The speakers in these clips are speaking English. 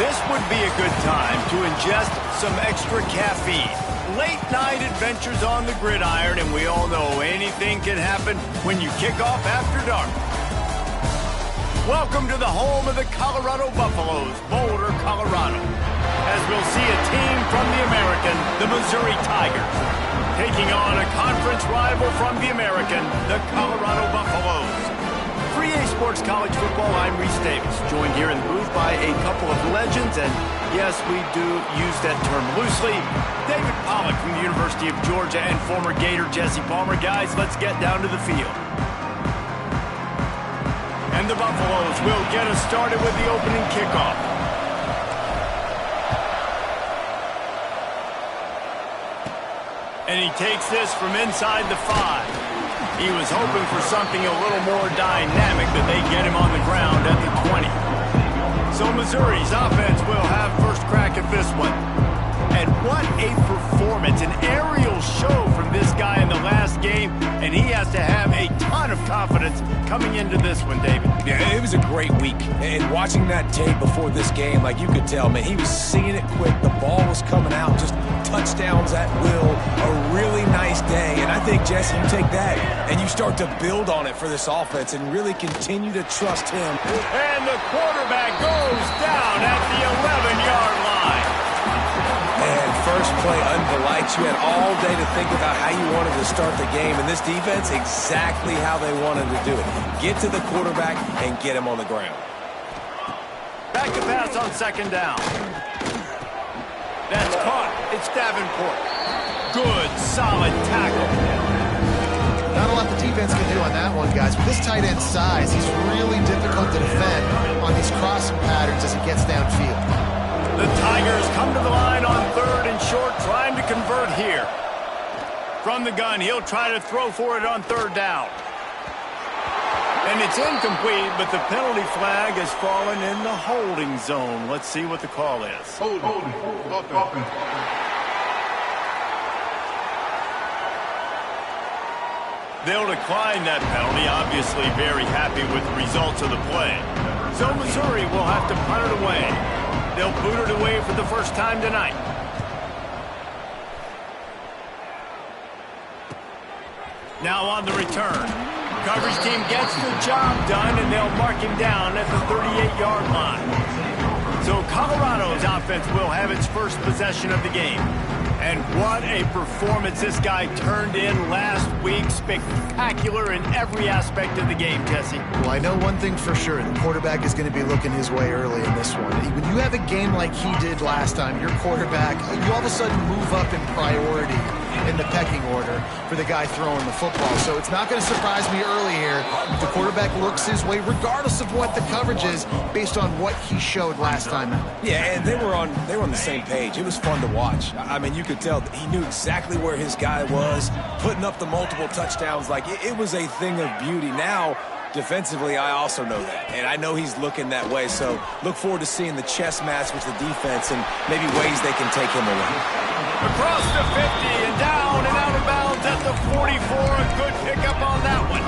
This would be a good time to ingest some extra caffeine. Late night adventures on the gridiron, and we all know anything can happen when you kick off after dark. Welcome to the home of the Colorado Buffaloes, Boulder, Colorado. As we'll see a team from the American, the Missouri Tigers, taking on a conference rival from the American, the Colorado Buffaloes. For EA Sports College Football, I'm Reese Davis, joined here in the booth by a couple of legends, and yes, we do use that term loosely. David Pollack from the University of Georgia and former Gator Jesse Palmer. Guys, let's get down to the field. And the Buffaloes will get us started with the opening kickoff. And he takes this from inside the 5. He was hoping for something a little more dynamic, that they get him on the ground at the 20. So Missouri's offense will have first crack at this one. And what a performance, an aerial show from this guy in the last game, and he has to have a ton of confidence coming into this one, David. Yeah, it was a great week. And watching that tape before this game, like you could tell, man, he was seeing it quick. The ball was coming out, just touchdowns at will. A really nice day. And I think, Jesse, you take that and you start to build on it for this offense and really continue to trust him. And the quarterback goes down at the 11-yard line. And first play under the lights. You had all day to think about how you wanted to start the game. And this defense, exactly how they wanted to do it. Get to the quarterback and get him on the ground. Back to pass on second down. That's caught. It's Davenport. Good, solid tackle. Not a lot the defense can do on that one, guys. With this tight end size, he's really difficult to defend on these crossing patterns as he gets downfield. The Tigers come to the line on third and short, trying to convert here. From the gun, he'll try to throw for it on third down. And it's incomplete, but the penalty flag has fallen in the holding zone. Let's see what the call is. Holding. They'll decline that penalty, obviously very happy with the results of the play. So Missouri will have to punt it away. They'll boot it away for the first time tonight. Now on the return. Coverage team gets the job done, and they'll mark him down at the 38-yard line. So Colorado's offense will have its first possession of the game. And what a performance this guy turned in last week. Spectacular in every aspect of the game, Jesse. Well, I know one thing for sure. The quarterback is going to be looking his way early in this one. When you have a game like he did last time, your quarterback, you all of a sudden move up in priority in the pecking order for the guy throwing the football. So it's not going to surprise me early here. The quarterback looks his way, regardless of what the coverage is, based on what he showed last time out. Yeah, and they were on the same page. It was fun to watch. I mean, you could tell that he knew exactly where his guy was, putting up the multiple touchdowns. Like, it was a thing of beauty. Now, defensively, I also know that, and I know he's looking that way. So look forward to seeing the chess match with the defense and maybe ways they can take him away. Across the 50 and down and out of bounds at the 44. A good pickup on that one.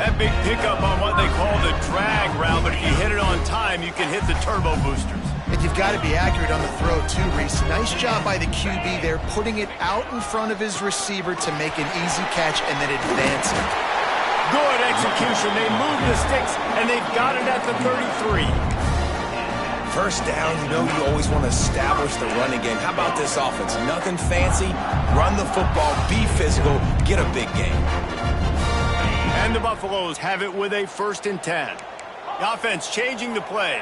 That big pickup on what they call the drag route, but if you hit it on time, you can hit the turbo boosters. And you've got to be accurate on the throw, too, Reese. Nice job by the QB there, putting it out in front of his receiver to make an easy catch and then advance it. Good execution. They move the sticks, and they've got it at the 33. First down, you always want to establish the running game. How about this offense? Nothing fancy. Run the football, be physical, get a big game. And the Buffaloes have it with a 1st and 10. The offense changing the play.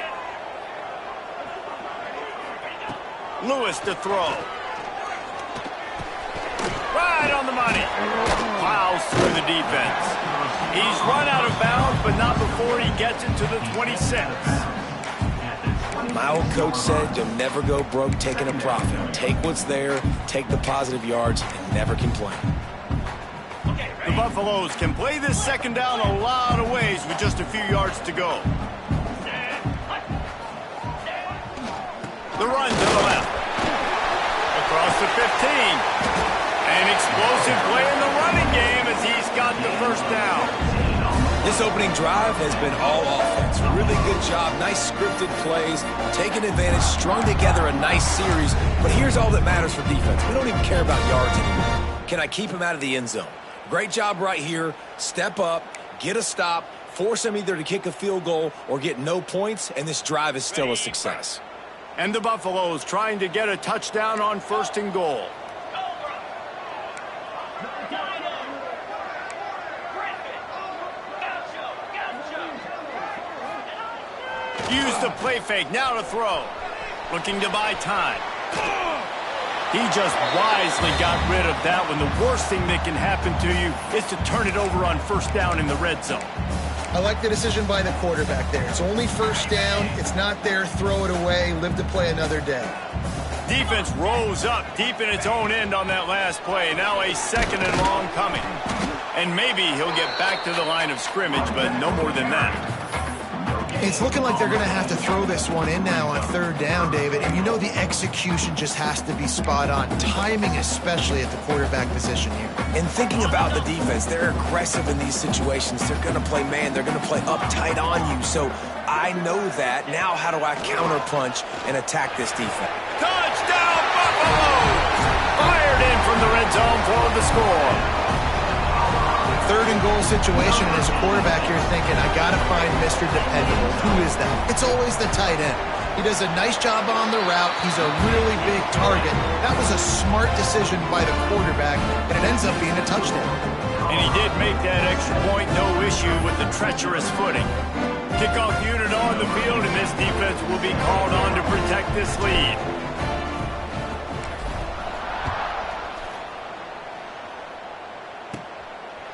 Lewis to throw. Right on the money. Plows through the defense. He's run out of bounds, but not before he gets it to the 26. My old coach said you'll never go broke taking a profit. Take what's there, take the positive yards, and never complain. The Buffaloes can play this second down a lot of ways with just a few yards to go. The run to the left. Across the 15. An explosive play in the running game as he's got the first down. This opening drive has been all offense. Really good job, nice scripted plays, taking advantage, strung together a nice series. But here's all that matters for defense. We don't even care about yards anymore. Can I keep him out of the end zone? Great job right here. Step up, get a stop, force him either to kick a field goal or get no points, and this drive is still a success. And the Buffaloes trying to get a touchdown on 1st and goal. Use the play fake, now to throw. Looking to buy time. He just wisely got rid of that one. The worst thing that can happen to you is to turn it over on 1st down in the red zone. I like the decision by the quarterback there. It's only 1st down. It's not there. Throw it away. Live to play another day. Defense rose up deep in its own end on that last play. Now a 2nd and long coming. And maybe he'll get back to the line of scrimmage, but no more than that. It's looking like they're going to have to throw this one in now on 3rd down, David. And you know the execution just has to be spot on. Timing especially at the quarterback position here. And thinking about the defense, they're aggressive in these situations. They're going to play man. They're going to play uptight on you. So I know that. Now how do I counterpunch and attack this defense? Touchdown, Buffalo! Fired in from the red zone for the score. 3rd and goal situation, and as a quarterback, you're thinking, I got to find Mr. Dependable. Who is that? It's always the tight end. He does a nice job on the route. He's a really big target. That was a smart decision by the quarterback, and it ends up being a touchdown. And he did make that extra point, no issue with the treacherous footing. Kickoff unit on the field, and this defense will be called on to protect this lead.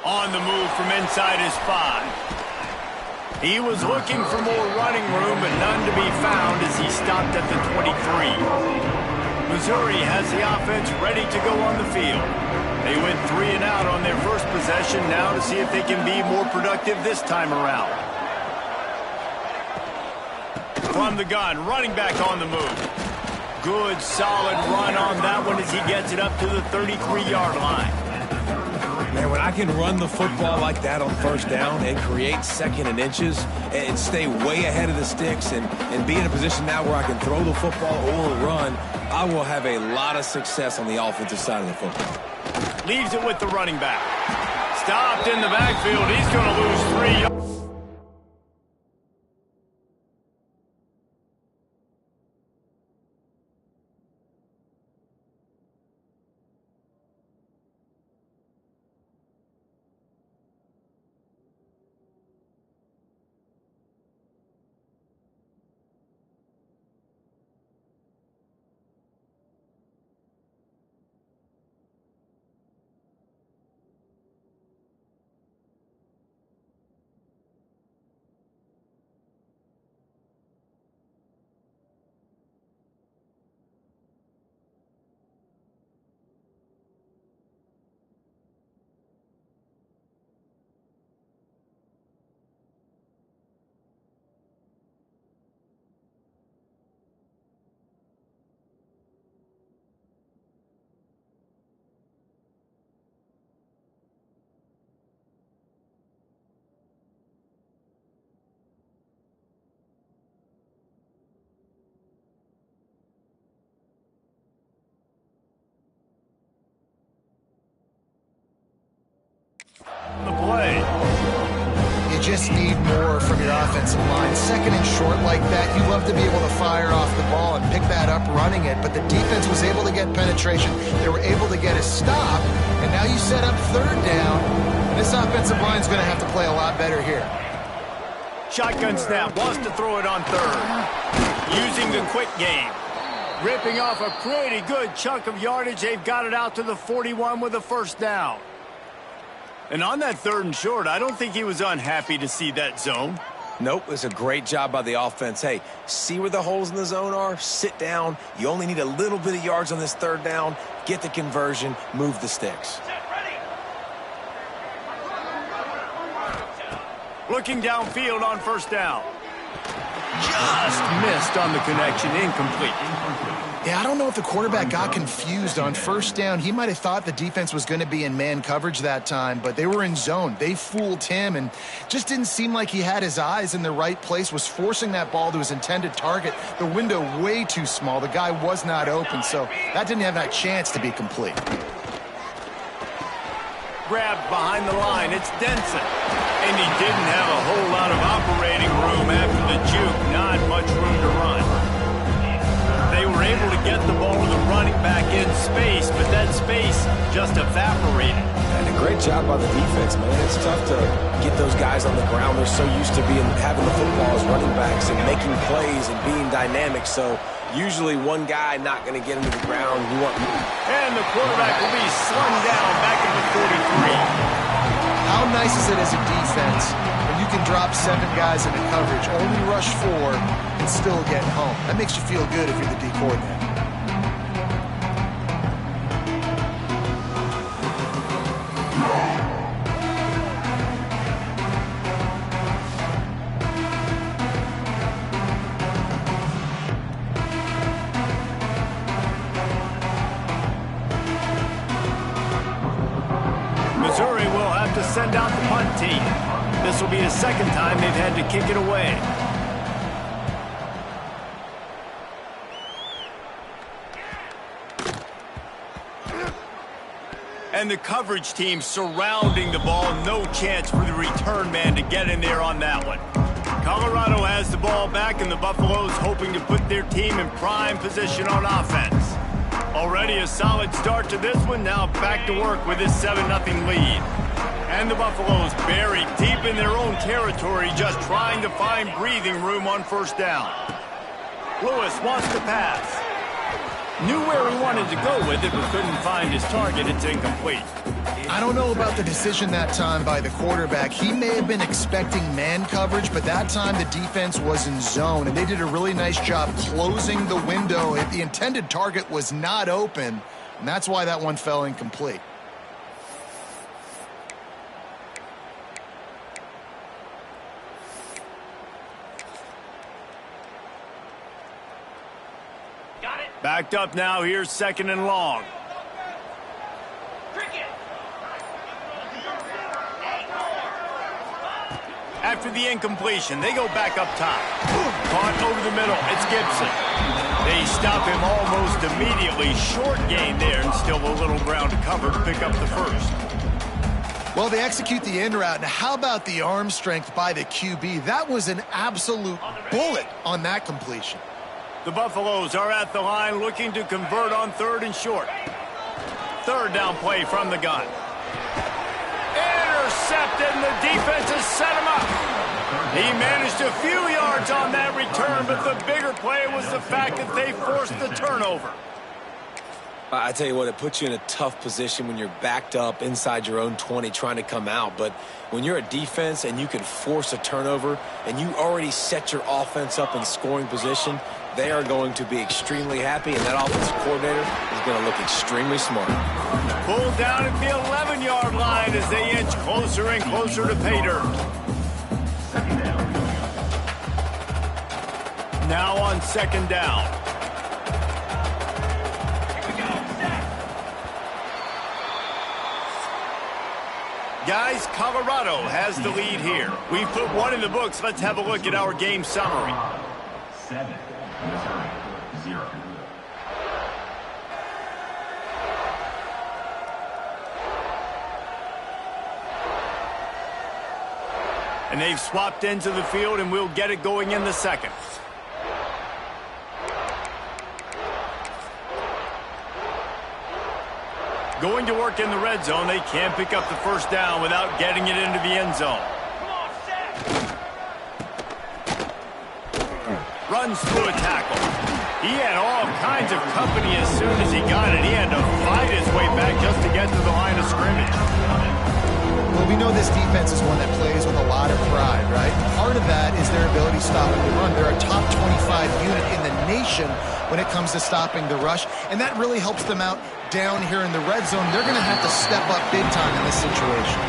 On the move from inside his 5. He was looking for more running room, but none to be found as he stopped at the 23. Missouri has the offense ready to go on the field. They went 3 and out on their first possession, now to see if they can be more productive this time around. From the gun, running back on the move. Good, solid run on that one as he gets it up to the 33-yard line. Man, when I can run the football like that on 1st down and create 2nd and inches and stay way ahead of the sticks and be in a position now where I can throw the football or run, I will have a lot of success on the offensive side of the football. Leaves it with the running back. Stopped in the backfield. He's going to lose 3 yards. The play. You just need more from your offensive line. 2nd and short like that, you love to be able to fire off the ball and pick that up running it, but the defense was able to get penetration. They were able to get a stop, and now you set up 3rd down, and this offensive line's going to have to play a lot better here. Shotgun snap, wants to throw it on 3rd. Using the quick game. Ripping off a pretty good chunk of yardage. They've got it out to the 41 with a 1st down. And on that 3rd and short, I don't think he was unhappy to see that zone. Nope, it's a great job by the offense. Hey, see where the holes in the zone are? Sit down. You only need a little bit of yards on this 3rd down. Get the conversion, move the sticks. Looking downfield on 1st down. just missed on the connection, incomplete. Yeah, I don't know if the quarterback got confused on first down. He might have thought the defense was going to be in man coverage that time, but they were in zone. They fooled him and just didn't seem like he had his eyes in the right place, was forcing that ball to his intended target. The window way too small. The guy was not open, so that didn't have that chance to be complete. Grabbed behind the line, it's Denson. And he didn't have a whole lot of operating room after the juke. Not much room to run. They were able to get the ball to the running back in space, but that space just evaporated. And a great job by the defense, man. It's tough to get those guys on the ground. They're so used to having the football as running backs and making plays and being dynamic. So usually one guy not going to get into the ground. And the quarterback will be slung down back at the 43. How nice is it as a defense when you can drop 7 guys into coverage, only rush 4, and still get home? That makes you feel good if you're the D coordinator. Missouri will have to send out the punt team. This will be the second time they've had to kick it away. And the coverage team surrounding the ball. No chance for the return man to get in there on that one. Colorado has the ball back, and the Buffaloes hoping to put their team in prime position on offense. Already a solid start to this one. Now back to work with this 7-0 lead. And the Buffaloes buried deep in their own territory, just trying to find breathing room on first down. Lewis wants to pass. Knew where he wanted to go with it, but couldn't find his target. It's incomplete. I don't know about the decision that time by the quarterback. He may have been expecting man coverage, but that time the defense was in zone, and they did a really nice job closing the window. If the intended target was not open, and that's why that one fell incomplete. Backed up now. Here's 2nd and long. After the incompletion, they go back up top. Caught over the middle. It's Gibson. They stop him almost immediately. Short gain there, and still a little ground to cover to pick up the first. Well, they execute the in route. Now, how about the arm strength by the QB? That was an absolute bullet on that completion. The Buffaloes are at the line looking to convert on 3rd and short. 3rd down play from the gun. Intercepted, and the defense has set him up. He managed a few yards on that return, but the bigger play was the fact that they forced the turnover. I tell you what, it puts you in a tough position when you're backed up inside your own 20 trying to come out. But when you're a defense and you can force a turnover and you already set your offense up in scoring position, they are going to be extremely happy, and that offensive coordinator is going to look extremely smart. Pulled down at the 11-yard line as they inch closer and closer to pay dirt. Now on 2nd down. Guys, Colorado has the lead here. We've put one in the books. Let's have a look at our game summary. 7, Missouri, 0. And they've swapped into the field, and we'll get it going in the 2nd. Going to work in the red zone. They can't pick up the first down without getting it into the end zone. Runs through a tackle. He had all kinds of company as soon as he got it. He had to fight his way back just to get to the line of scrimmage. Well, we know this defense is one that plays with a lot of pride, right? Part of that is their ability to stop the run. They're a top 25 unit in the nation when it comes to stopping the rush, and that really helps them out down here in the red zone, they're going to have to step up big time in this situation.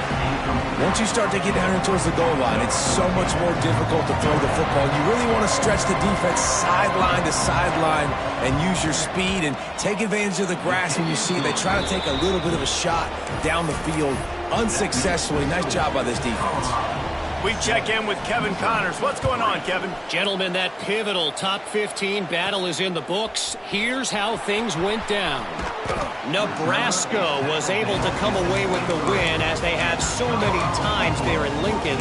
Once you start to get down here towards the goal line, it's so much more difficult to throw the football. You really want to stretch the defense sideline to sideline and use your speed and take advantage of the grass when you see it. They try to take a little bit of a shot down the field unsuccessfully. Nice job by this defense. We check in with Kevin Connors. What's going on, Kevin? Gentlemen, that pivotal top 15 battle is in the books. Here's how things went down. Nebraska was able to come away with the win, as they have so many times there in Lincoln,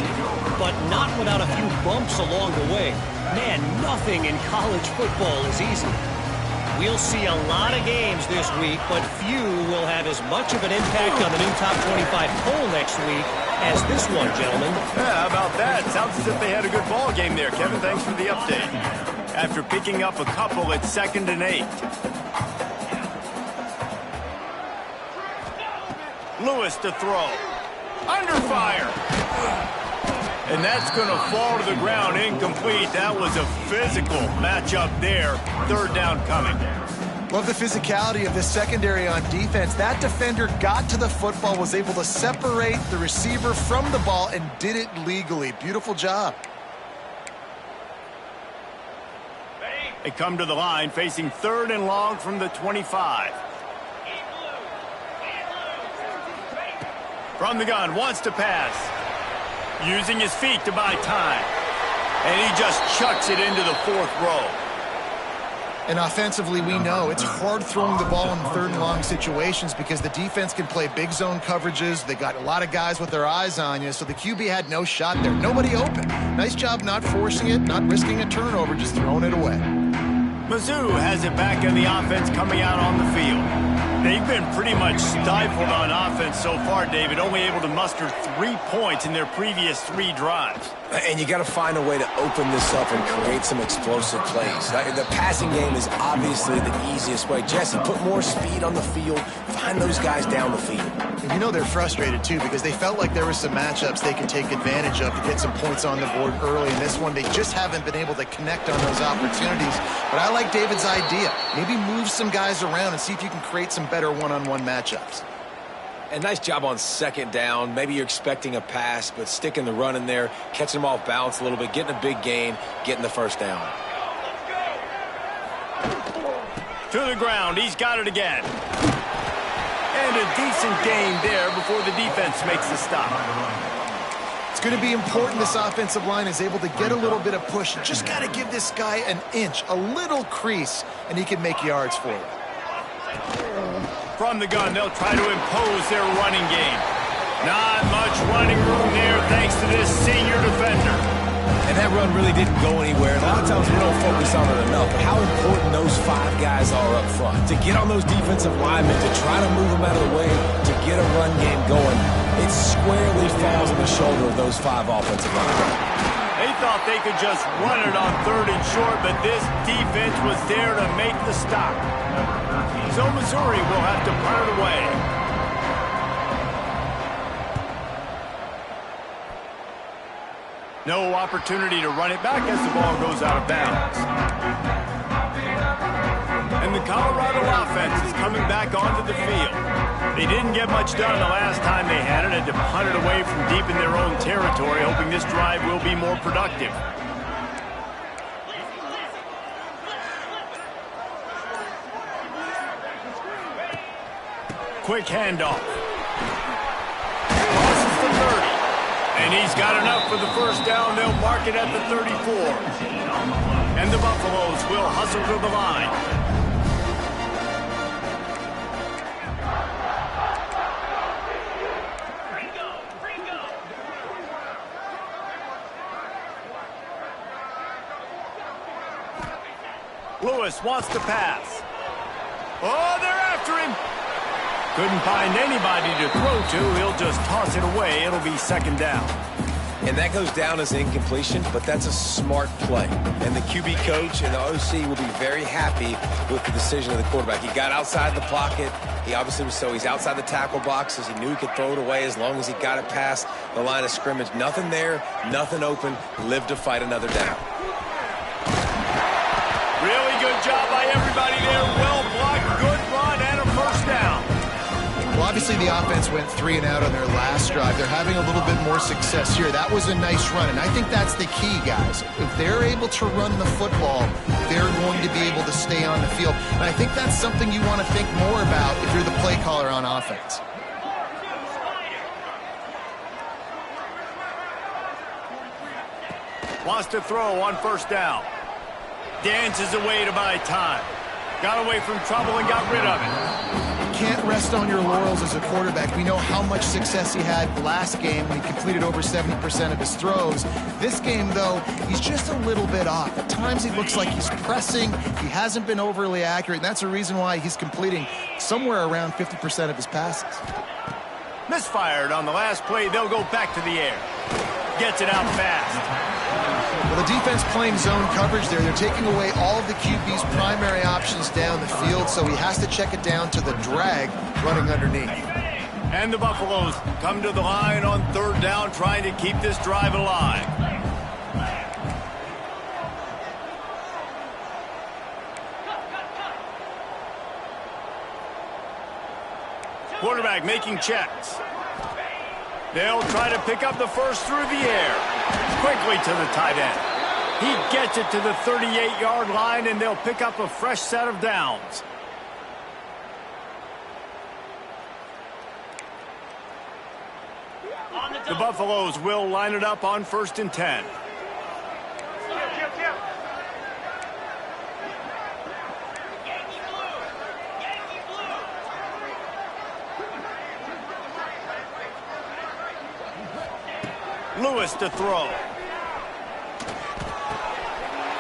but not without a few bumps along the way. Man, nothing in college football is easy. We'll see a lot of games this week, but few will have as much of an impact on the new top 25 poll next week as this one, gentlemen. Yeah, how about that? Sounds as if they had a good ball game there, Kevin. Thanks for the update. After picking up a couple, it's 2nd and 8. Lewis to throw. Under fire. And that's going to fall to the ground incomplete. That was a physical matchup there. 3rd down coming. Love the physicality of this secondary on defense. That defender got to the football, was able to separate the receiver from the ball, and did it legally. Beautiful job. They come to the line facing 3rd and long from the 25. From the gun, wants to pass. Using his feet to buy time. And he just chucks it into the 4th row. And offensively, we know it's hard throwing the ball in 3rd and long situations because the defense can play big zone coverages. They got a lot of guys with their eyes on you, so the QB had no shot there. Nobody open. Nice job not forcing it, not risking a turnover, just throwing it away. Mizzou has it back in the offense coming out on the field. They've been pretty much stifled on offense so far, David, only able to muster 3 points in their previous 3 drives. And you got to find a way to open this up and create some explosive plays. The passing game is obviously the easiest way. Jesse, put more speed on the field. Find those guys down the field. And you know they're frustrated, too, because they felt like there were some matchups they could take advantage of to get some points on the board early. In this one, they just haven't been able to connect on those opportunities. But I like David's idea. Maybe move some guys around and see if you can create some better one-on-one matchups. And nice job on 2nd down. Maybe you're expecting a pass, but sticking the run in there, catching them off balance a little bit, getting a big gain, getting the 1st down. To the ground, he's got it again. And a decent gain there before the defense makes the stop. It's going to be important this offensive line is able to get a little bit of push. You just got to give this guy an inch, a little crease, and he can make yards for it. From the gun, they'll try to impose their running game. Not much running room there thanks to this senior defender. And that run really didn't go anywhere. A lot of times we don't focus on it enough, but how important those 5 guys are up front. To get on those defensive linemen, to try to move them out of the way, to get a run game going, it squarely falls on the shoulder of those 5 offensive linemen. They thought they could just run it on 3rd and short, but this defense was there to make the stop. So Missouri will have to punt it away. No opportunity to run it back as the ball goes out of bounds. And the Colorado offense is coming back onto the field. They didn't get much done the last time they had it, to punt it away from deep in their own territory, hoping this drive will be more productive. Quick handoff. Crosses the 30. And he's got enough for the 1st down. They'll mark it at the 34. And the Buffaloes will hustle to the line. Lewis wants to pass. Oh, they're after him. Couldn't find anybody to throw to. He'll just toss it away. It'll be 2nd down. And that goes down as incompletion, but that's a smart play. And the QB coach and the OC will be very happy with the decision of the quarterback. He got outside the pocket. He obviously was he's outside the tackle boxes. He knew he could throw it away as long as he got it past the line of scrimmage. Nothing there, nothing open. Live to fight another down. Really good job by everybody there. Well blocked, good run, and a 1st down. Obviously, the offense went 3 and out on their last drive. They're having a little bit more success here. That was a nice run, and I think that's the key, guys. If they're able to run the football, they're going to be able to stay on the field. And I think that's something you want to think more about if you're the play caller on offense. Wants to throw on first down. Dances away to buy time. Got away from trouble and got rid of it. Can't rest on your laurels as a quarterback. We know how much success he had last game when he completed over 70% of his throws. This game, though, he's just a little bit off. At times he looks like he's pressing. He hasn't been overly accurate, and that's a reason why he's completing somewhere around 50% of his passes. Misfired on the last play. They'll go back to the air. Gets it out fast. Well, the defense playing zone coverage there. They're taking away all of the QB's primary options down the field, so he has to check it down to the drag running underneath. And the Buffaloes come to the line on third down, trying to keep this drive alive. Quarterback making checks. They'll try to pick up the first through the air. Quickly to the tight end. He gets it to the 38-yard line, and they'll pick up a fresh set of downs. The Buffaloes will line it up on 1st and 10. Lewis to throw.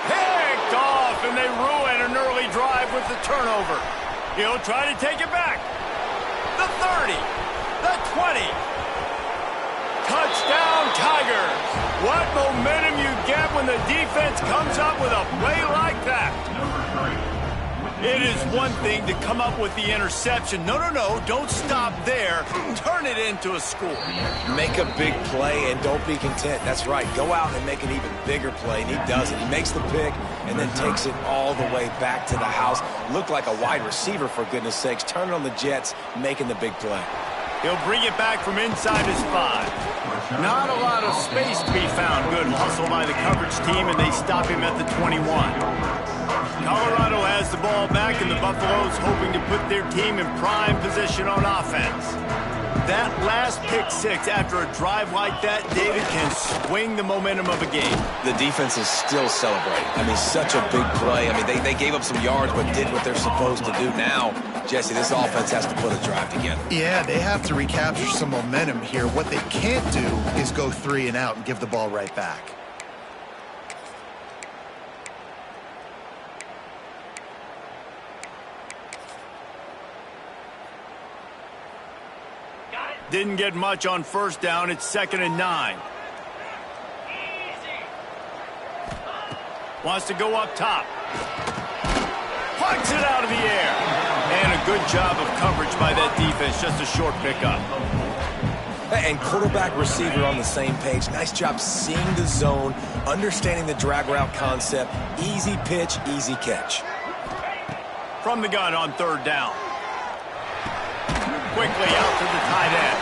Picked off, and they ruin an early drive with the turnover. He'll try to take it back. The 30, the 20. Touchdown, Tigers. What momentum you get when the defense comes up with a play like that. It is one thing to come up with the interception. No, don't stop there. Turn it into a score. Make a big play and don't be content. That's right. Go out and make an even bigger play, and he does it. He makes the pick and then takes it all the way back to the house. Looked like a wide receiver, for goodness sakes. Turn it on the Jets, making the big play. He'll bring it back from inside his 5. Not a lot of space to be found. Good hustle by the coverage team, and they stop him at the 21. Colorado has the ball back, and the Buffaloes hoping to put their team in prime position on offense. That last pick six after a drive like that, David, can swing the momentum of a game. The defense is still celebrating. I mean, such a big play. I mean, they gave up some yards but did what they're supposed to do. Now, Jesse, this offense has to put a drive together. Yeah, they have to recapture some momentum here. What they can't do is go 3 and out and give the ball right back. Didn't get much on first down. It's 2nd and 9. Wants to go up top. Plucks it out of the air. And a good job of coverage by that defense. Just a short pickup. And quarterback receiver on the same page. Nice job seeing the zone, understanding the drag route concept. Easy pitch, easy catch. From the gun on 3rd down. Quickly out to the tight end.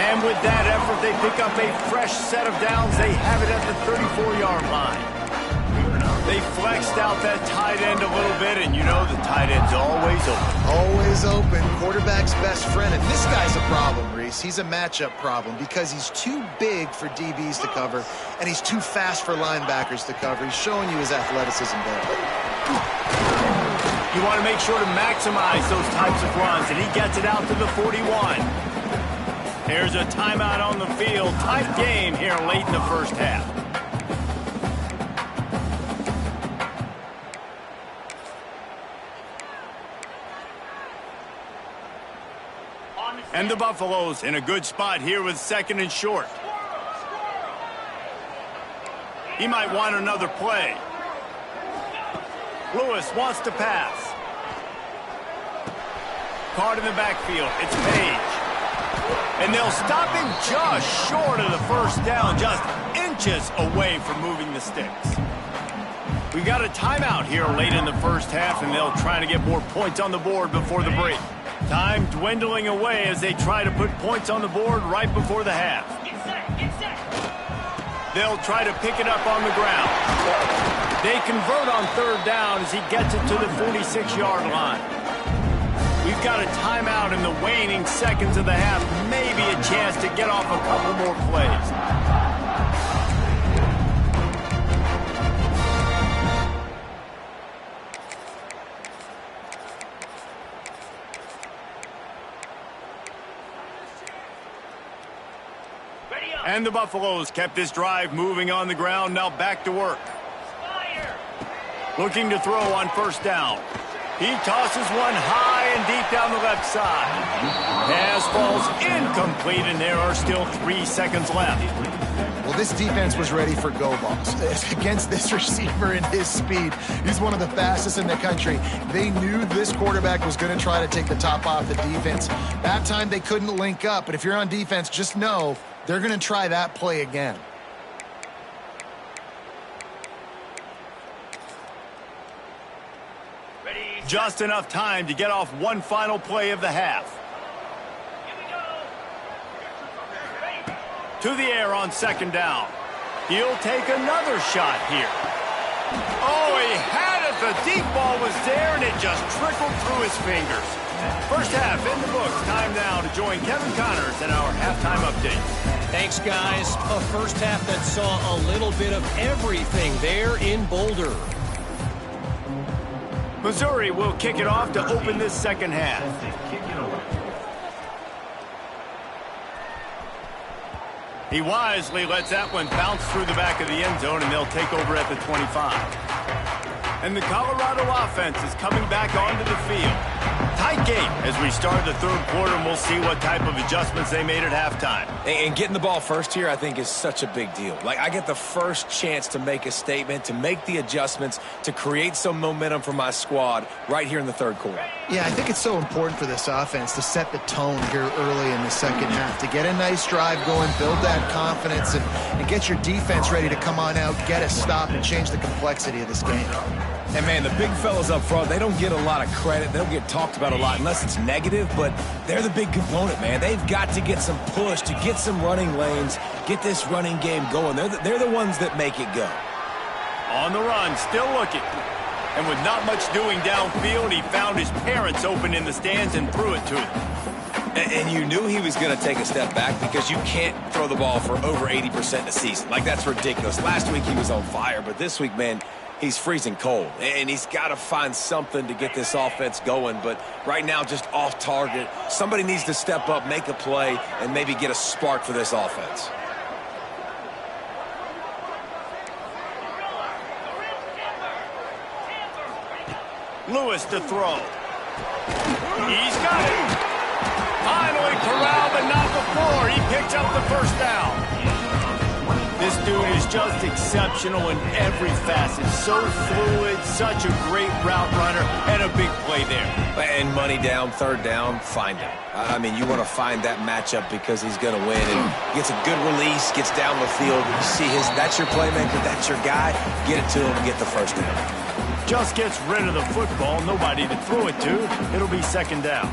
And with that effort, they pick up a fresh set of downs. They have it at the 34-yard line. They flexed out that tight end a little bit, and you know the tight end's always open. Always open. Quarterback's best friend. And this guy's a problem, Reese. He's a matchup problem because he's too big for DBs to cover, and he's too fast for linebackers to cover. He's showing you his athleticism there. You want to make sure to maximize those types of runs, and he gets it out to the 41. There's a timeout on the field. Tight game here late in the first half. And the Buffaloes in a good spot here with 2nd and short. He might want another play. Lewis wants to pass. Card in the backfield. It's Page. And they'll stop him just short of the first down, just inches away from moving the sticks. We got a timeout here late in the first half, and they'll try to get more points on the board before the break. Time dwindling away as they try to put points on the board right before the half. They'll try to pick it up on the ground. They convert on third down as he gets it to the 46-yard line. We've got a timeout in the waning seconds of the half. Maybe a chance to get off a couple more plays. And the Buffaloes kept this drive moving on the ground. Now back to work. Looking to throw on first down. He tosses one high and deep down the left side. Pass falls incomplete, and there are still 3 seconds left. Well, this defense was ready for go balls. Against this receiver and his speed, he's one of the fastest in the country. They knew this quarterback was going to try to take the top off the defense. That time they couldn't link up, but if you're on defense, just know they're going to try that play again. Just enough time to get off one final play of the half. To the air on second down. He'll take another shot here. Oh, he had it. The deep ball was there, and it just trickled through his fingers. First half in the books. Time now to join Kevin Connors in our halftime update. Thanks, guys. A first half that saw a little bit of everything there in Boulder. Missouri will kick it off to open this second half. He wisely lets that one bounce through the back of the end zone, and they'll take over at the 25. And the Colorado offense is coming back onto the field. Tight game as we start the third quarter, and we'll see what type of adjustments they made at halftime. And getting the ball first here, I think, is such a big deal. Like, I get the first chance to make a statement, to make the adjustments, to create some momentum for my squad right here in the third quarter. Yeah, I think it's so important for this offense to set the tone here early in the second half, to get a nice drive going, build that confidence, and get your defense ready to come on out, get a stop, and change the complexity of this game. And, man, the big fellas up front, they don't get a lot of credit. They don't get talked about a lot unless it's negative, but they're the big component, man. They've got to get some push, to get some running lanes, get this running game going. They're the ones that make it go. On the run, still looking. And with not much doing downfield, he found his parents open in the stands and threw it to him. And you knew he was going to take a step back because you can't throw the ball for over 80% in a season. Like, that's ridiculous. Last week he was on fire, but this week, man, he's freezing cold. And he's got to find something to get this offense going. But right now, just off target. Somebody needs to step up, make a play, and maybe get a spark for this offense. Lewis to throw. He's got it. Finally corralled, but not before. He picked up the first down. This dude is just exceptional in every facet. So fluid, such a great route runner, and a big play there. And money down, third down, find him. I mean, you want to find that matchup because he's going to win. And gets a good release, gets down the field. You see that's your playmaker, that's your guy. Get it to him and get the first down. Just gets rid of the football, nobody to throw it to. It'll be second down.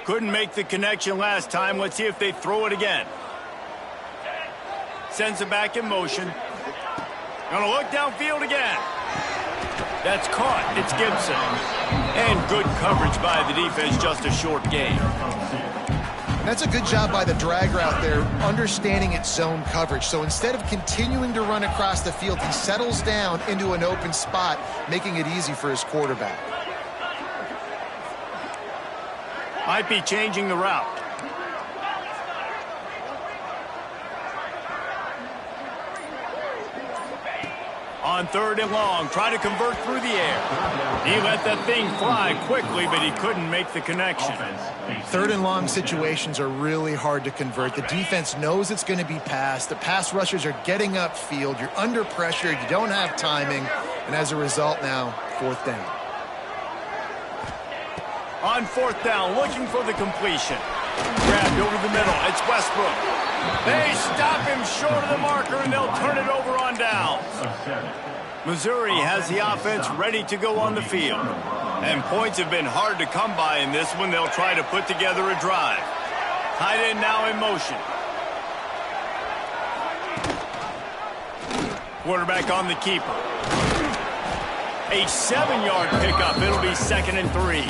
Couldn't make the connection last time. Let's see if they throw it again. Sends it back in motion. Gonna look downfield again. That's caught. It's Gibson. And good coverage by the defense, just a short gain. That's a good job by the drag route there, understanding its zone coverage. So instead of continuing to run across the field, he settles down into an open spot, making it easy for his quarterback. Might be changing the route. On third and long, try to convert through the air. He let that thing fly quickly, but he couldn't make the connection. Third and long situations are really hard to convert. The defense knows it's going to be passed. The pass rushers are getting upfield. You're under pressure. You don't have timing. And as a result now, fourth down. On fourth down, looking for the completion. Grabbed over the middle. It's Westbrook. They stop him short of the marker, and they'll turn it over on downs. Missouri has the offense ready to go on the field. And points have been hard to come by in this one. They'll try to put together a drive. Tight end now in motion. Quarterback on the keeper. A 7-yard pickup. It'll be 2nd and 3.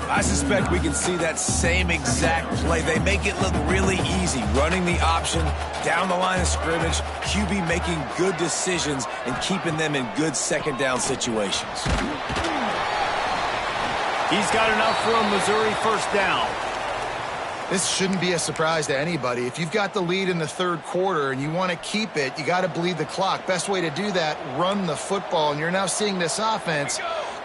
I suspect we can see that same exact play. They make it look really easy, running the option down the line of scrimmage, QB making good decisions and keeping them in good second down situations. He's got enough for a Missouri first down. This shouldn't be a surprise to anybody. If you've got the lead in the third quarter and you want to keep it, you got to bleed the clock. Best way to do that, run the football. And you're now seeing this offense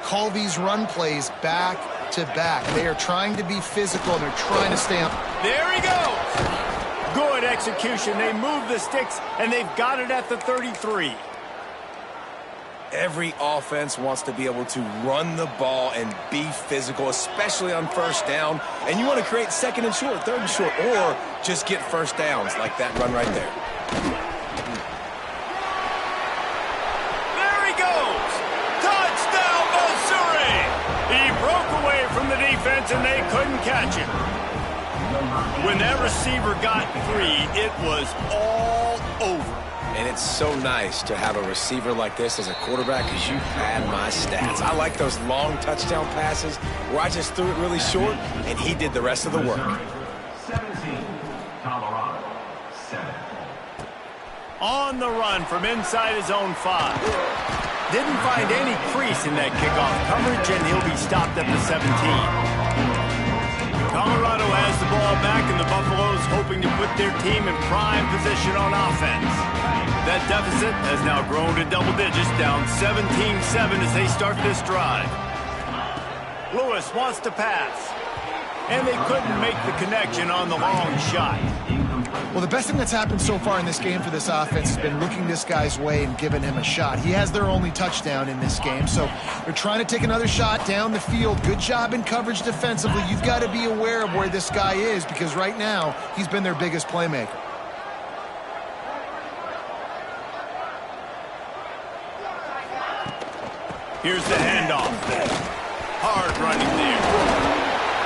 call these run plays back to back. They are trying to be physical, and they're trying to stay up. There he goes. Good execution. They move the sticks, and they've got it at the 33. Every offense wants to be able to run the ball and be physical, especially on first down. And you want to create 2nd and short, 3rd and short, or just get first downs like that run right there. There he goes. Touchdown, Missouri. He broke away from the defense, and they couldn't catch him. When that receiver got 3, it was all over. And it's so nice to have a receiver like this as a quarterback because you pad my stats. I like those long touchdown passes where I just threw it really short and he did the rest of the work. 17, Colorado, 7. On the run from inside his own 5. Didn't find any crease in that kickoff coverage, and he'll be stopped at the 17. Colorado has the ball back, and the Buffaloes hoping to put their team in prime position on offense. That deficit has now grown to double digits, down 17-7 as they start this drive. Lewis wants to pass, and they couldn't make the connection on the long shot. Well, the best thing that's happened so far in this game for this offense has been looking this guy's way and giving him a shot. He has their only touchdown in this game, so they're trying to take another shot down the field. Good job in coverage defensively. You've got to be aware of where this guy is because right now he's been their biggest playmaker. Here's the handoff. Hard running there.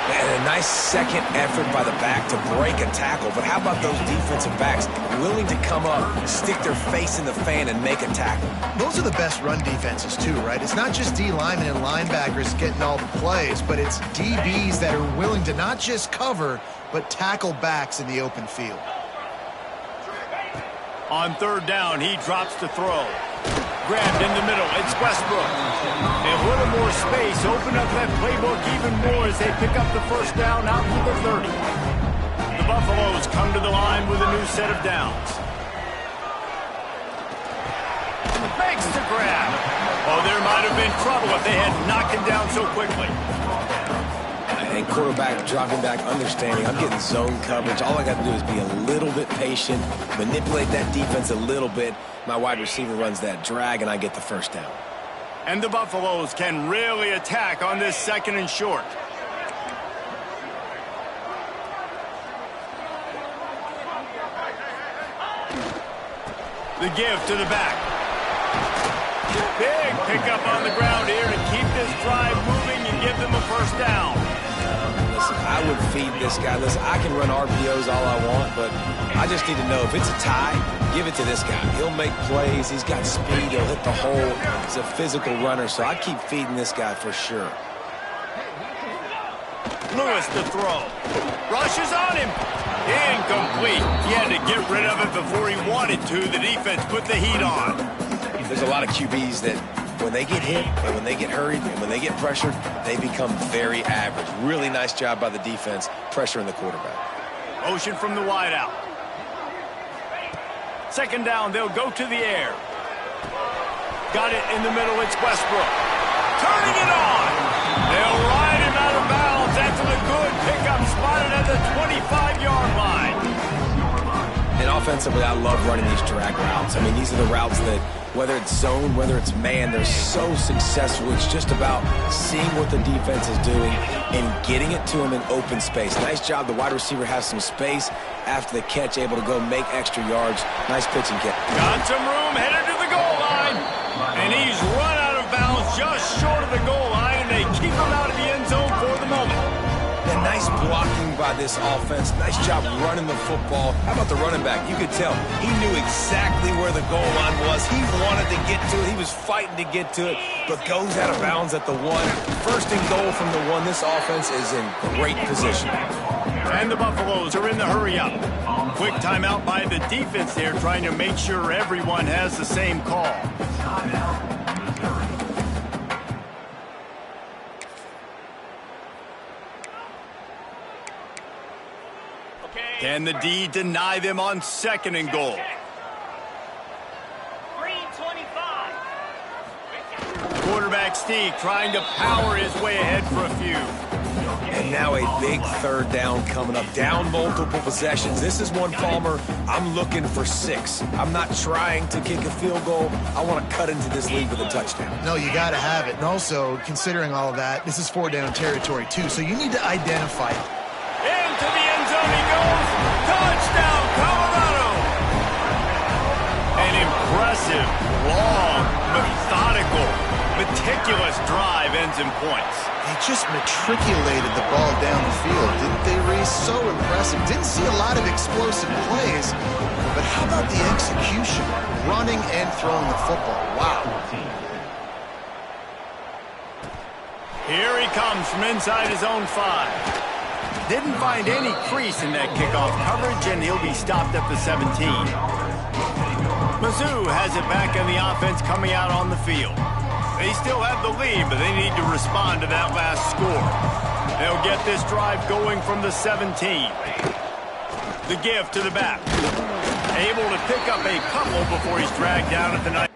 And a nice second effort by the back to break a tackle. But how about those defensive backs willing to come up, stick their face in the fan, and make a tackle? Those are the best run defenses too, right? It's not just D linemen and linebackers getting all the plays, but it's DBs that are willing to not just cover, but tackle backs in the open field. On 3rd down, he drops to throw. Grabbed in the middle. It's Westbrook. A little more space. Open up that playbook even more as they pick up the first down out to the 30. The Buffaloes come to the line with a new set of downs. Makes the grab. Oh, there might have been trouble if they had knocked him down so quickly. And quarterback dropping back, understanding I'm getting zone coverage. All I got to do is be a little bit patient, manipulate that defense a little bit. My wide receiver runs that drag, and I get the first down. And the Buffaloes can really attack on this 2nd and short. The give to the back. Big pickup on the ground here to keep this drive moving and give them a first down. Listen, I would feed this guy. Listen, I can run RPOs all I want, but I just need to know if it's a tie, give it to this guy. He'll make plays. He's got speed. He'll hit the hole. He's a physical runner, so I keep feeding this guy for sure. Lewis to throw. Rushes on him. Incomplete. He had to get rid of it before he wanted to. The defense put the heat on. There's a lot of QBs that when they get hit and when they get hurried and when they get pressured, they become very average. Really nice job by the defense pressuring the quarterback. Motion from the wideout. 2nd down, they'll go to the air. Got it in the middle, it's Westbrook. Turning it on. They'll ride him out of bounds after the good pickup spotted at the 25-yard line. And Offensively, I love running these drag routes. I mean, these are the routes that, whether it's zone, whether it's man, they're so successful. It's just about seeing what the defense is doing and getting it to them in open space. Nice job. The wide receiver has some space after the catch, able to go make extra yards. Nice pitch and catch. Got some room, headed to the goal line. And he's run out of bounds just short of the goal line, and they keep him out of the end zone for the moment. And nice blocking by this offense. Nice job running the football. How about the running back? You could tell he knew exactly where the goal line was. He wanted to get to it. He was fighting to get to it, but goes out of bounds at the 1. First and goal from the 1. This offense is in great position. And the Buffaloes are in the hurry-up. Quick timeout by the defense there, trying to make sure everyone has the same call. Can the D deny them on 2nd and goal? Quarterback Steve trying to power his way ahead for a few. And now a big 3rd down coming up. Down multiple possessions. This is one, Palmer, I'm looking for 6. I'm not trying to kick a field goal. I want to cut into this lead with a touchdown. No, you got to have it. And also, considering all of that, this is 4-down territory, too. So you need to identify it. Into the end zone he goes. Touchdown, Colorado. An impressive, long, methodical, meticulous drive ends in points. They just matriculated the ball down the field, didn't they, Reese? So impressive. Didn't see a lot of explosive plays, but how about the execution? Running and throwing the football. Wow. Here he comes from inside his own 5. Didn't find any crease in that kickoff coverage, and he'll be stopped at the 17. Mizzou has it back in the offense coming out on the field. They still have the lead, but they need to respond to that last score. They'll get this drive going from the 17. The give to the back. Able to pick up a couple before he's dragged down at the 9.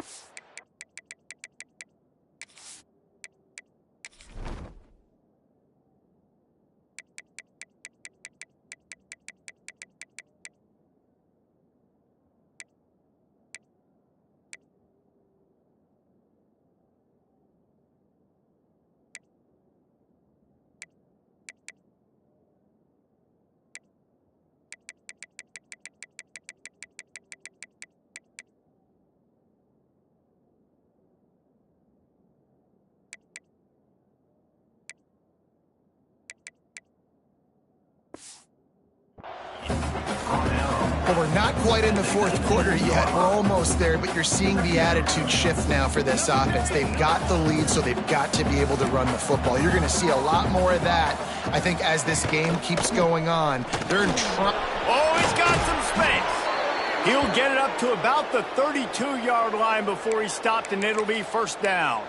Well, we're not quite in the 4th quarter yet. We're almost there, but you're seeing the attitude shift now for this offense. They've got the lead, so they've got to be able to run the football. You're going to see a lot more of that, I think, as this game keeps going on. They're in trouble. Oh, he's got some space. He'll get it up to about the 32-yard line before he's stopped, and it'll be 1st down.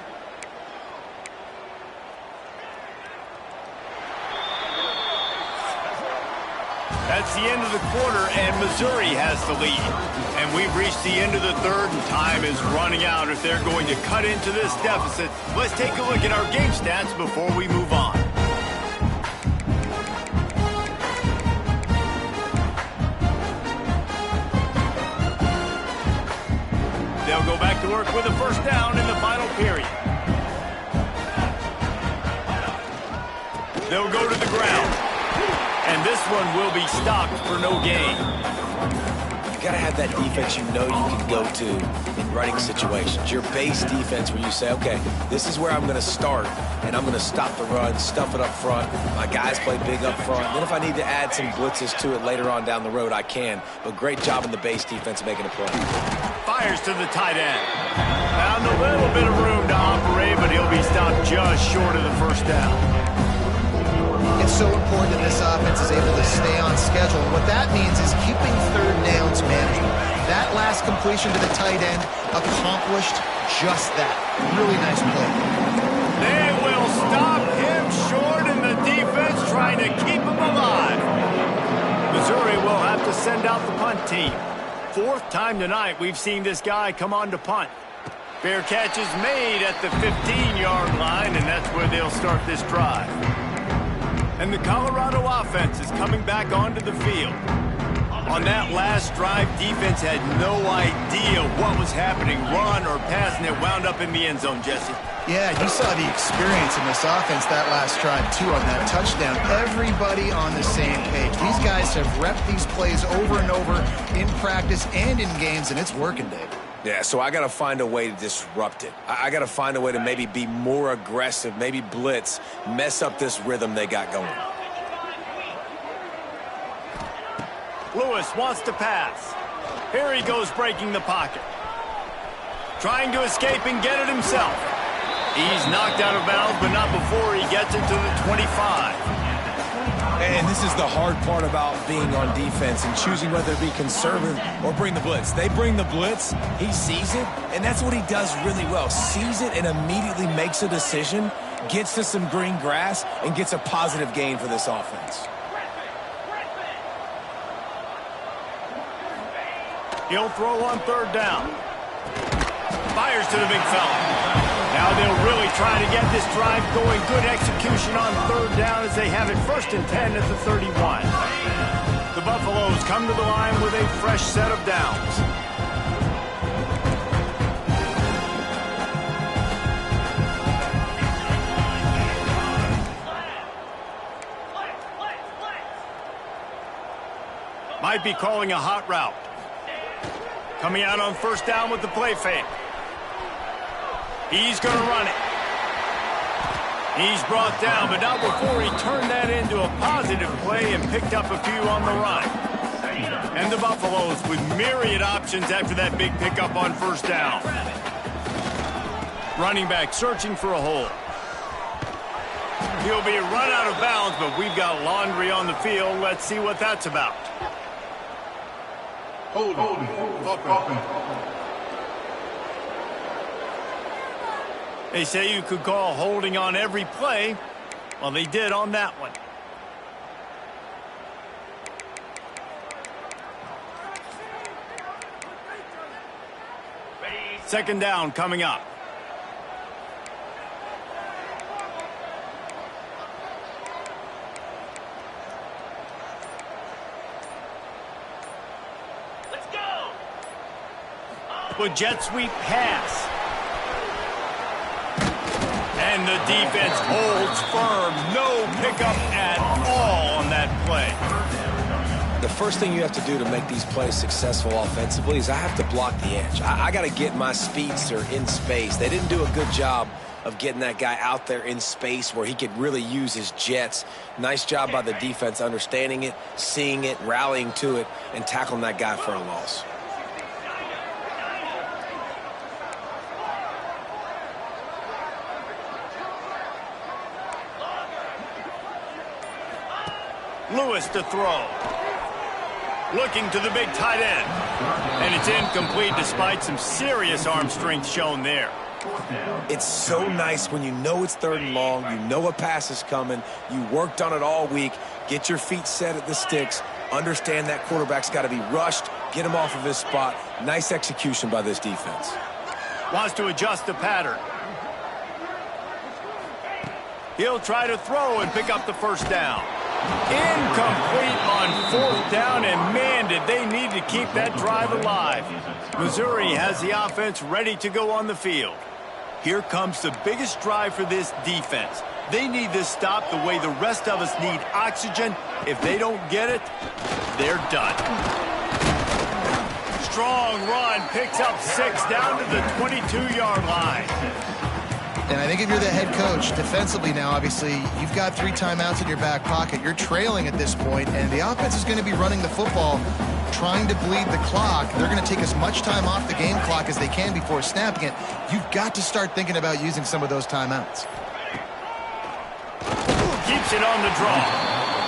That's the end of the quarter, and Missouri has the lead. And we've reached the end of the 3rd, and time is running out if they're going to cut into this deficit. Let's take a look at our game stats before we move on. They'll go back to work with a 1st down in the final period. They'll go to the ground. And this one will be stopped for no gain. You got to have that defense you know you can go to in running situations. Your base defense where you say, okay, this is where I'm going to start, and I'm going to stop the run, stuff it up front. My guys play big up front. Then if I need to add some blitzes to it later on down the road, I can. But great job in the base defense making a play. Fires to the tight end. Found a little bit of room to operate, but he'll be stopped just short of the 1st down. It's so important that this offense is able to stay on schedule. And what that means is keeping 3rd downs manageable. That last completion to the tight end accomplished just that. Really nice play. They will stop him short, and the defense trying to keep him alive. Missouri will have to send out the punt team. 4th time tonight we've seen this guy come on to punt. Fair catch is made at the 15-yard line, and that's where they'll start this drive. And the Colorado offense is coming back onto the field. On that last drive, defense had no idea what was happening, run or pass, and it wound up in the end zone, Jesse. Yeah, you saw the experience in this offense that last drive, too, on that touchdown. Everybody on the same page. These guys have repped these plays over and over in practice and in games, and it's working, Dave. Yeah, so I got to find a way to disrupt it. I got to find a way to maybe be more aggressive, maybe blitz, mess up this rhythm they got going. Lewis wants to pass. Here he goes breaking the pocket. Trying to escape and get it himself. He's knocked out of bounds, but not before he gets it to the 25. And this is the hard part about being on defense and choosing whether to be conservative or bring the blitz. They bring the blitz, he sees it, and that's what he does really well. Sees it and immediately makes a decision, gets to some green grass, and gets a positive gain for this offense. He'll throw on third down. Fires to the big fella. Now they'll really try to get this drive going. Good execution on third down as they have it 1st and 10 at the 31. The Buffaloes come to the line with a fresh set of downs. Might be calling a hot route. Coming out on 1st down with the play fake. He's going to run it. He's brought down, but not before he turned that into a positive play and picked up a few on the run. And the Buffaloes with myriad options after that big pickup on 1st down. Running back searching for a hole. He'll be run out of bounds, but we've got laundry on the field. Let's see what that's about. Holding. They say you could call holding on every play. Well, they did on that one. Second down coming up. Let's go. With jet sweep pass. And the defense holds firm. No pickup at all on that play. The first thing you have to do to make these plays successful offensively is I have to block the edge. I got to get my speedster in space. They didn't do a good job of getting that guy out there in space where he could really use his jets. Nice job by the defense understanding it, seeing it, rallying to it, and tackling that guy for a loss. Lewis to throw. Looking to the big tight end. And it's incomplete despite some serious arm strength shown there. It's so nice when you know it's 3rd and long, you know a pass is coming, you worked on it all week, get your feet set at the sticks, understand that quarterback's got to be rushed, get him off of his spot. Nice execution by this defense. Wants to adjust the pattern. He'll try to throw and pick up the 1st down. Incomplete on 4th down, and man, did they need to keep that drive alive. Missouri has the offense ready to go on the field. Here comes the biggest drive for this defense. They need this stop the way the rest of us need oxygen. If they don't get it, they're done. Strong run, picks up 6 down to the 22-yard line. And I think if you're the head coach, defensively now, obviously, you've got 3 timeouts in your back pocket. You're trailing at this point, and the offense is going to be running the football, trying to bleed the clock. They're going to take as much time off the game clock as they can before snapping it. You've got to start thinking about using some of those timeouts. Keeps it on the draw.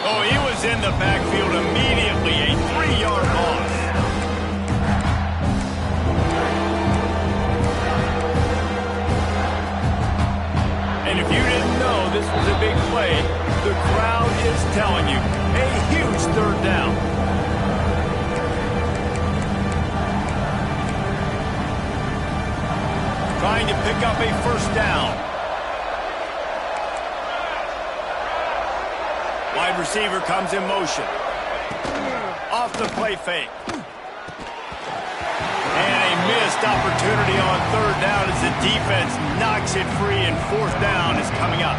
Oh, he was in the backfield immediately. A 3-yard loss. And if you didn't know this was a big play, the crowd is telling you. A huge 3rd down. Trying to pick up a 1st down. Wide receiver comes in motion. off the play fake. And a missed opportunity on third down as the defense knocks it free, and fourth down is coming up.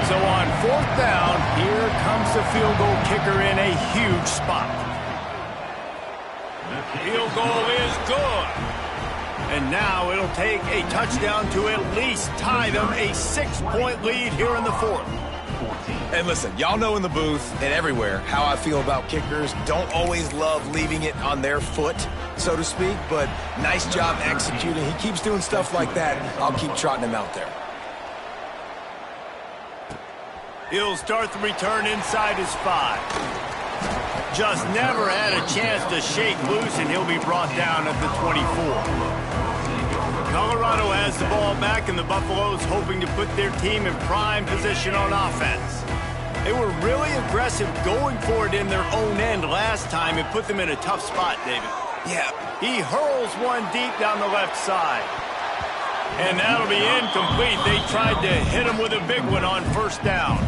So on fourth down, here comes the field goal kicker in a huge spot. Field goal is good. And now it'll take a touchdown to at least tie them a 6-point lead here in the fourth. And listen, y'all know in the booth and everywhere how I feel about kickers. Don't always love leaving it on their foot, so to speak, but nice job executing. He keeps doing stuff like that. I'll keep trotting him out there. He'll start the return inside his 5. Just never had a chance to shake loose, and he'll be brought down at the 24. Colorado has the ball back, and the Buffaloes hoping to put their team in prime position on offense. They were really aggressive going for it in their own end last time and put them in a tough spot, David. Yeah. He hurls one deep down the left side. And that'll be incomplete. They tried to hit him with a big one on first down.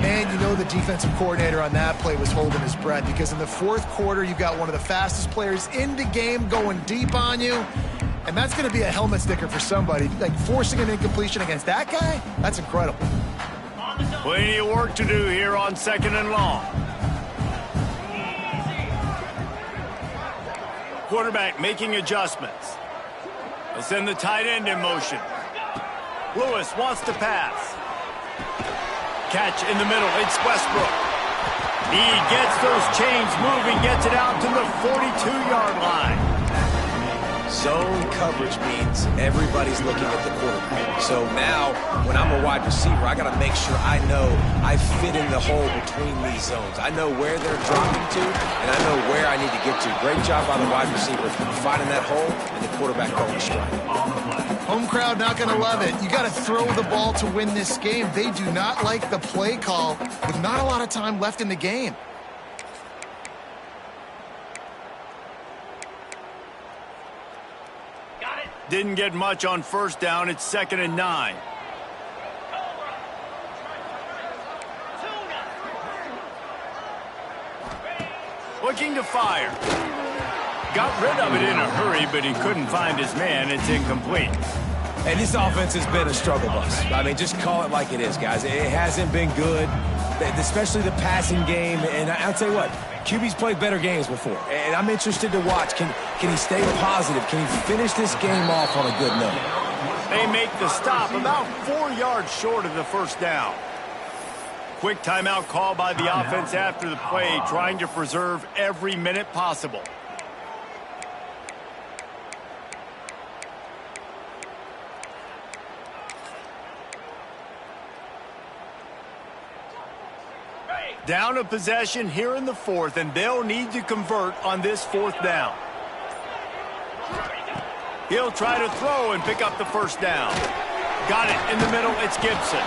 Man, you know the defensive coordinator on that play was holding his breath, because in the fourth quarter, you've got one of the fastest players in the game going deep on you. And that's going to be a helmet sticker for somebody. Like, forcing an incompletion against that guy, that's incredible. Plenty of work to do here on 2nd and long. Quarterback making adjustments. They'll send the tight end in motion. Lewis wants to pass. Catch in the middle. It's Westbrook. He gets those chains moving, gets it out to the 42-yard line. Zone coverage means everybody's looking at the quarterback. So now, when I'm a wide receiver, I got to make sure I know I fit in the hole between these zones. I know where they're dropping to, and I know where I need to get to. Great job by the wide receiver finding that hole, and the quarterback going strike. Home crowd not going to love it. You got to throw the ball to win this game. They do not like the play call with not a lot of time left in the game. Didn't get much on first down. It's 2nd and 9. Looking to fire. Got rid of it in a hurry, but he couldn't find his man. It's incomplete. And this offense has been a struggle bus. I mean, just call it like it is, guys. It hasn't been good, especially the passing game. And I'll tell you what, QB's played better games before. And I'm interested to watch. Can he stay positive? Can he finish this game off on a good note? They make the stop about 4 yards short of the first down. Quick timeout call by the offense after the play, trying to preserve every minute possible. Down a possession here in the fourth, and they'll need to convert on this fourth down. He'll try to throw and pick up the first down. Got it in the middle. It's Gibson.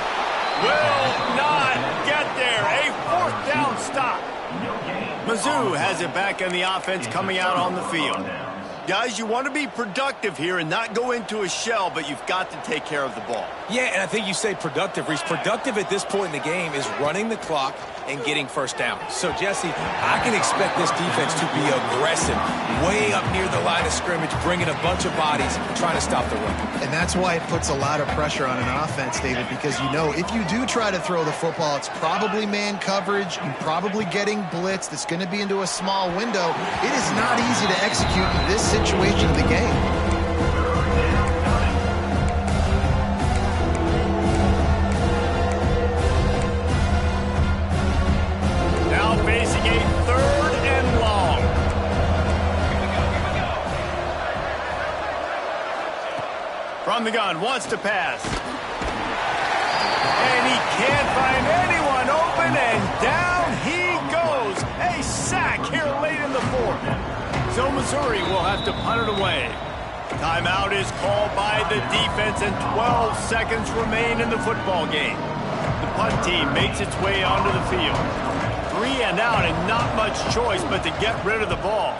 Will not get there. A fourth down stop. Mizzou has it back on the offense coming out on the field. Guys, you want to be productive here and not go into a shell, but you've got to take care of the ball. Yeah, and I think you say productive, Reese. Productive at this point in the game is running the clock and getting first down. So, Jesse, I can expect this defense to be aggressive, way up near the line of scrimmage, bringing a bunch of bodies, trying to stop the run. And that's why it puts a lot of pressure on an offense, David, because you know if you do try to throw the football, it's probably man coverage, you're probably getting blitzed, it's going to be into a small window. It is not easy to execute in this situation of the game. From the gun, wants to pass. And he can't find anyone open, and down he goes. A sack here late in the fourth. So Missouri will have to punt it away. Timeout is called by the defense, and 12 seconds remain in the football game. The punt team makes its way onto the field. 3 and out, and not much choice but to get rid of the ball.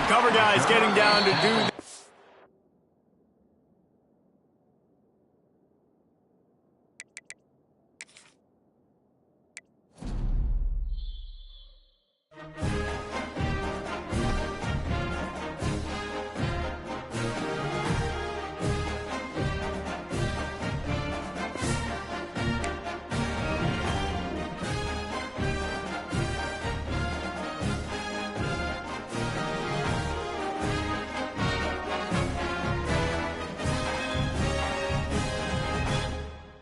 Cover guys getting down to do